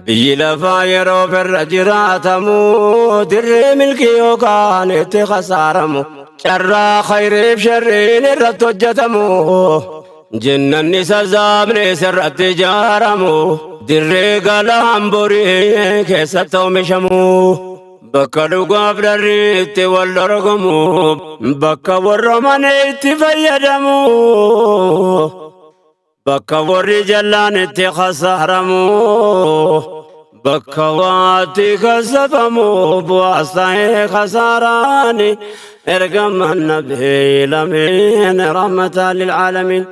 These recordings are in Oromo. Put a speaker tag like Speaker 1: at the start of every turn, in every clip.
Speaker 1: biyyi lafaa yeroo firra jiraatamu dirree milkii yookaan itti khasaaramu carraa khayriif sharriin irratti hojjetamu jennanni sazaabni sirratti ijaaramu dirree galaan borii keessatti oomishamu bakka dhugaaf dharri itti wal dorgomu bakka warra mana itti fayyadamu bakka warri jallaan itti khasaaramu bakka waatti kasabamu bu'aas ta'ee khasaaraani ergamaan nabii lameen rahmatan lil'aalamiin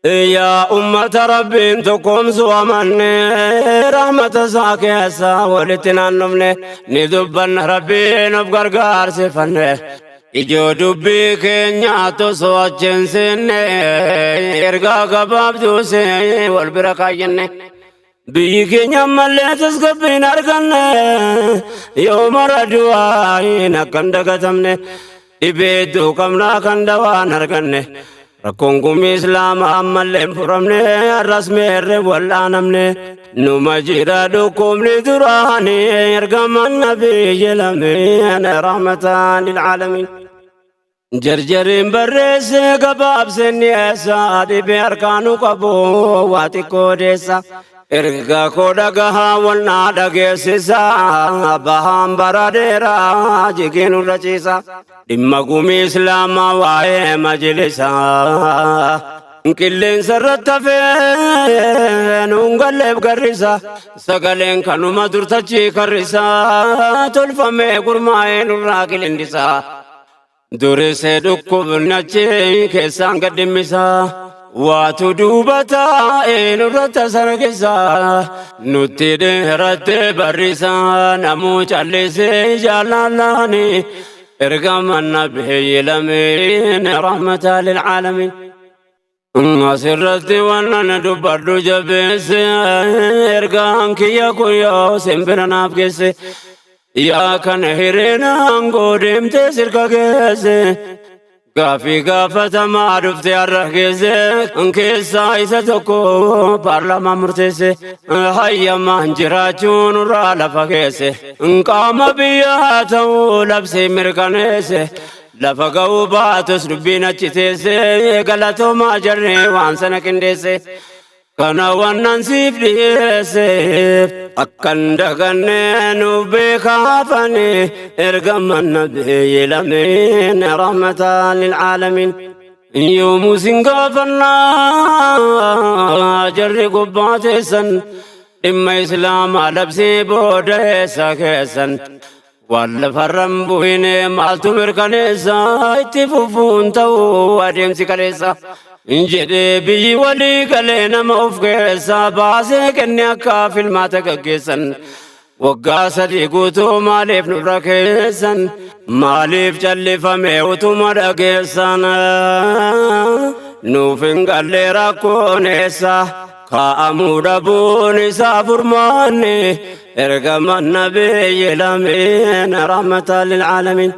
Speaker 1: يا أمة ربي انتكم سوى من رحمة ساكيسا ولتنا النمني ندبن ربي نبقر قارسي فنه إجو دبي كينياتو سوى جنسين إرقا قباب دوسي والبركة جنة بي كينيا ملي تسقبين أرقن يوم ردوائي نكندقتمني إبيدو كمنا كندوان أرقن ركونكم إسلام أمالين فرمني الرسمي الربولا نمني نمجيرا دوكم لدراني يرقم النبي جلمين رحمة للعالمين جرجرين برس قباب سني سادي بأركانو قبو واتي كوديسا إرقا كودقها والنادا قيسيسا بهم براديرا جيكينو رجيسا إما قومي إسلاما واي مجلسا كلين سرت فين ونقلب قرسا سقلين كانوا ما درتجي كرسا تلفمي قرماين الراكل اندسا درسي دكو بنجي كيسان قدمسا واتو دوبتا إن رت سرقسا نتي دهرت برسا نمو چلسي جلالاني إرقام النبي لمين رحمة للعالمين سرتي وانا ندبر جبس إرقام كيا كيا سنبرنا بكس يا كان هيرنا انقودم تسرق كيس غافي غافة ما عرفت الركيز انكي سايسة تكو بارلما مرتس هيا ما انجراجون رالا فكيس انقام بياتو لبسي مركنيس لفقو باتس ربينا چتيس غلطو ما جرني وانسنا كنديس كنا وننسيف ليس أكن دغني نوبي خافني إرقم النبي لمين رحمة للعالمين يوم سنقفنا جري قباتيسا إما إسلام لبسي بوديسا كيسا والفرم بويني مالتو مركنيسا اتفوفون تو وديمسي كاليسا انجدي بي ولي قلينا موفقيسا باسي كني اكا في الماتك كيسا وقاسا ديقوتو ماليف نبركيسا ماليف جلي فميوتو مركيسا نوفن قلي راكونيسا كامو دبونيسا فرماني ارقم النبي لمين رحمة للعالمين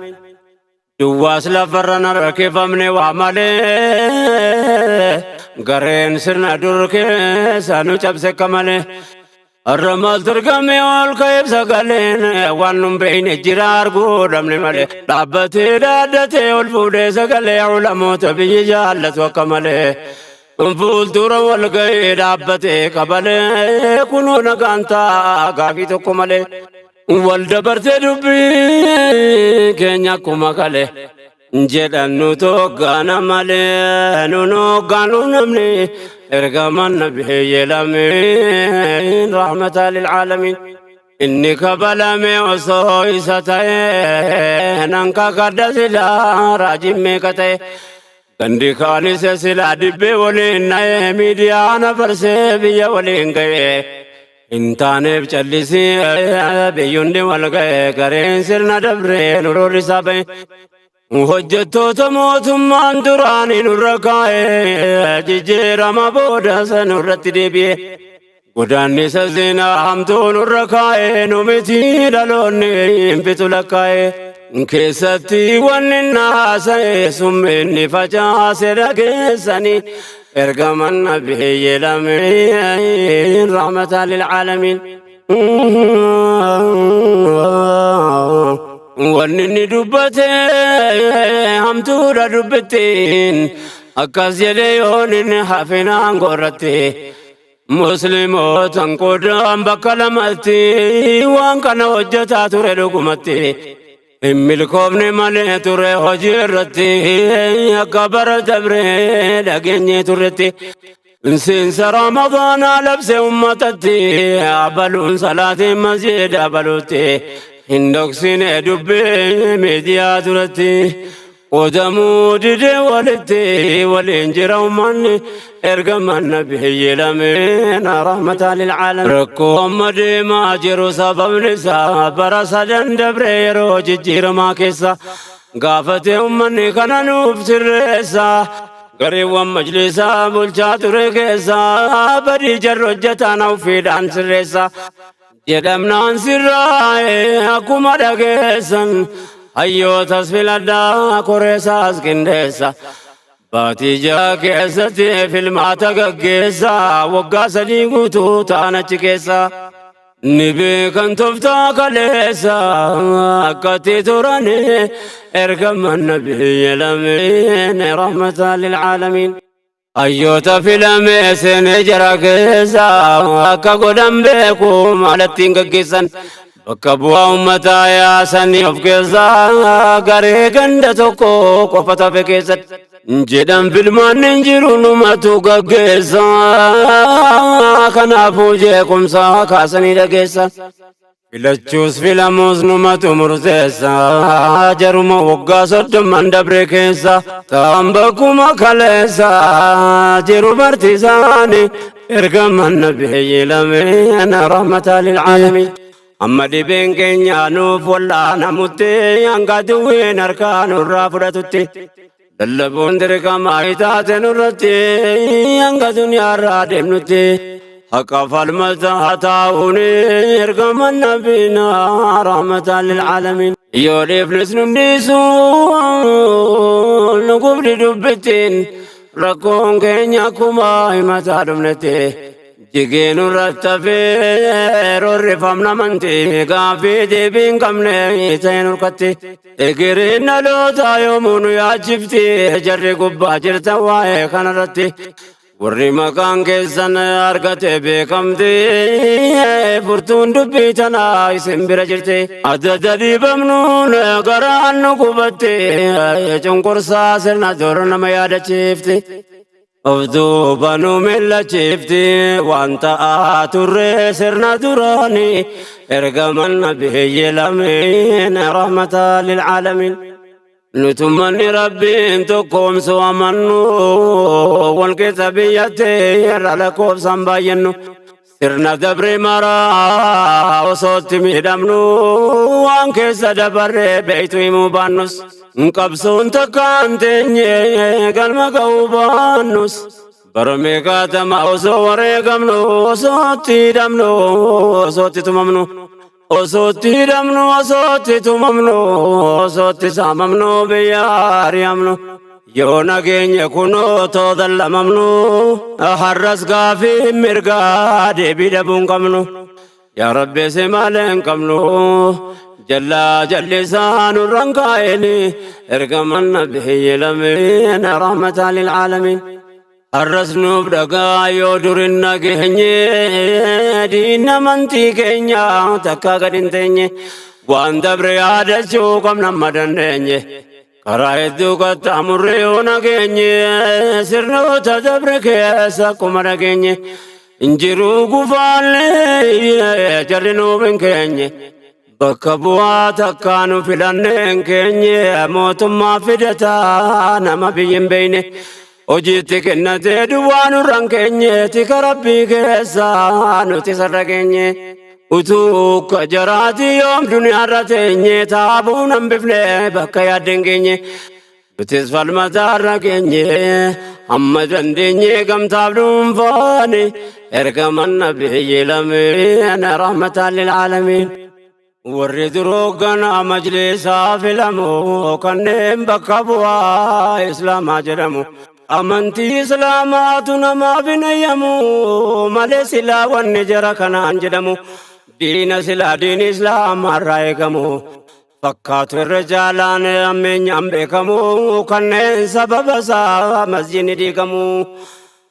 Speaker 1: دواس لفرنا ركيف امني وعملي قرين سرنا دركي سانو چبسي كمالي الرمال ترقمي والكيب سقلين وانم بين الجرار قودم لمالي لعبتي دادتي والفودي سقلي علمو تبي جالت وكمالي انفول دورا والكيب لعبتي قبلي كنو نقانتا قافي تكمالي والدبرت دبي كينيا كوماكالي جدانو توغانا مالي نونو غانو نمني ارغم النبي يلامين رحمة للعالمين إني كبلامي وصوي ستاين انكا قدس لا راجم ميكتاي كندي خاني سسلا دبي ولين ناي ميديانا فرسي بيا ولين كي انتاني بچلسي بيوندي والغي كرين سرنا دبري نورو رسابي وحجتو تموتمان دراني نرقائي جيجيرا ما بودا سنورت ديبي وداني سزينا همتو نرقائي نمتي دلوني انفتو لكائي كيستي وننا سميني فجاسي رقيساني ارقم النبي لمين رحمة للعالمين wanni inni dubbate hamtuudha dubbittiin akkas jedhee yoonin hafinaan gorratte muslimootan qoodaan bakka lamatti waan kana hojjetaa ture dhugumatti hin milkoofne malee ture hojii irratti akka bara dabree dhageenye turretti seensa ramadaanaa labse ummatatti abaluun salaatiin masjida abaluutti hin dhoksine dubbii miidiyaa turetti odamuu didee walitti waliin jira ummanni ergaman nabiyyi lameen rahmatan lil'aalamiin rakkoo amma deemaa jiru sababni isaa bara sadan dabre yeroo jijjiiramaa keessa gaafate ummanni kana nuuf sirreessa gareewwan majlisaa bulchaa ture keessa badii jarri hojjetaan ufiidhaan sirreessa jedhamnaan sirraa'e akkuma dhageessan hayyootas filadhaa koreessaas qindeessa baatii ja'a keessatti filmaata gaggeessa waggaa 3 guutuu ta'an achi keessa ni beekan tooftaa kaleessa akkatti turani ergaman nabiyyi lameen rahmatan lil'aalamiin hayyoota filamee seenee jara keessa akka godhan beeku maalattiin gaggeessan bakka bu'aa ummataa yaasanii of keessaa garee ganda tokko qofa tafe keessatti jedhan filmaan hin jiru numatu gaggeessa kanaafuu jeequmsa kaasanii dhageessa filachuus filamuus numatu murteessa jaruma waggaa 30 dabre keessa ta'an bakkuma kaleessa jiru bartiisaani ergaman nabiyyi lameen rahmatan lil'aalamiin amma dhibeen keenya nuuf wallaanamutti hanga duwween harkaa nurraa fudhatutti lallabuun dirqamaa taate nurratti hanga duniyaarraa deemnutti haqa falmataa taa'uun ergaman nabiyyiina rahmatan lil'aalamiin yoo dhiifnis nu dhiisu nu gubdi dubbittiin rakkoon keenya akkuma himataa dhumnetti jigeen rattafee rorrifamna manti gaaffii deebiin qabne ta'e nurkatti egeriin dhaloota yoomuu nu yaachifti jarri gubbaa jirta waa'ee kanarratti warri maqaan keessan argate beekamti furtuun dubbii tanaa isin bira jirti adda dhiibamnuun garaan nu gubatte cunqursaa sirna dur nama yaadachiifti Ofduuba nu millachiifti waan ta'aa turre sirna duraanii ergaman nabiyyi lameen rahmatan lil'aalamiin nutummanni rabbiin tokkoomsu amannu walqixa biyyatti irra lakkoofsan baay'annu sirna dabre maraa osootti miidhamnu waan keessa dabarre beeytu himuu baannus qabsoon takkaan teenye galma ga'uu baannus bara meeqaatama osoo wareegamnu osootti hidhamnu osootti tumamnu osootti hidhamnu osootti tumamnu osootti saamamnu biyya ari'amnu yoo nageenye kunoo too dallamamnu har'as gaafii mirgaa deebii dhabuu hin qabnu yaa rabbi si malee hin qabnu jalla jallisaan rankaa'eni ergaman nabiyyi lameen rahmatan lil'aalamiin har'as nuuf dhagaa yoo durin nageenye diina amantii keenya takka gad hin teenye waan dabre yaadachuu qabna amma dandeenye karaa hedduu qaxxaamurre yoo nageenye sirnoota dabre keessa akkuma dhageenye injiruu gufaallee jarri nuuf hin keenye bakka bu'aa takkaanu filanneen keenye mootummaa fidataa nama biyyi hin beeyne hojiitti kennatee duwwaa nurran keenye tika rabbii keessa nuti sarra keenye utuu ka jaraati yoom duniyaarra teenye taabuun hambifne bakka yaadden keenye nutis falmataarra keenye amma dandeenye gamtaaf dhuunfaani ergaman nabiyyi lameen rahmatan lil'aalamiin warri durooggana majlisaa filamu kanneen bakka bu'aa islaamaa jedhamu amantii islaamaatu namaaf hin ayyamu malee silaa wanni jara kanaan jedhamu دين سلا دين إسلام الرايكمو فكات الرجالان أمين أمبكمو كنن سبب سا مسجد ديكمو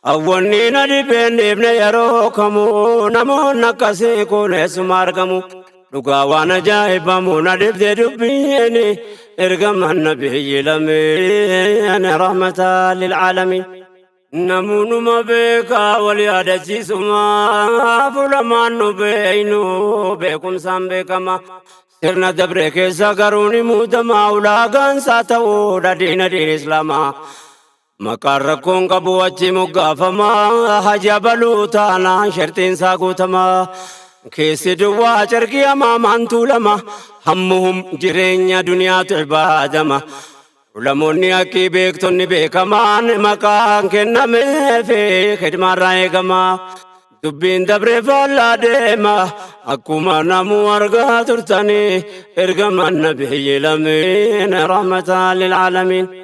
Speaker 1: أولين دبين ابن يروكمو نمو نكسي كون اسماركمو لقاوانا جايبمو ندب دبيني ارقم النبي لمين رحمة للعالمين نمون ما بيكا وليادتي سما فلمان نبينو بيكم سام بيكما سرنا دبرك ساقروني مودما ولاغان ساتو دين دين إسلاما مكاركون قبواتي مقافما حجابلو تانا شرطين ساقوتما كيسي دوا چركي أمامان طولما همهم جرين دنيا تعبادما ولموني أكي بيكتوني بيكمان مكان كنمي في خدمة رايقما دبين دبري فالا ديما أكوما نمو أرغا ترتاني إرغم النبي لمين رحمة للعالمين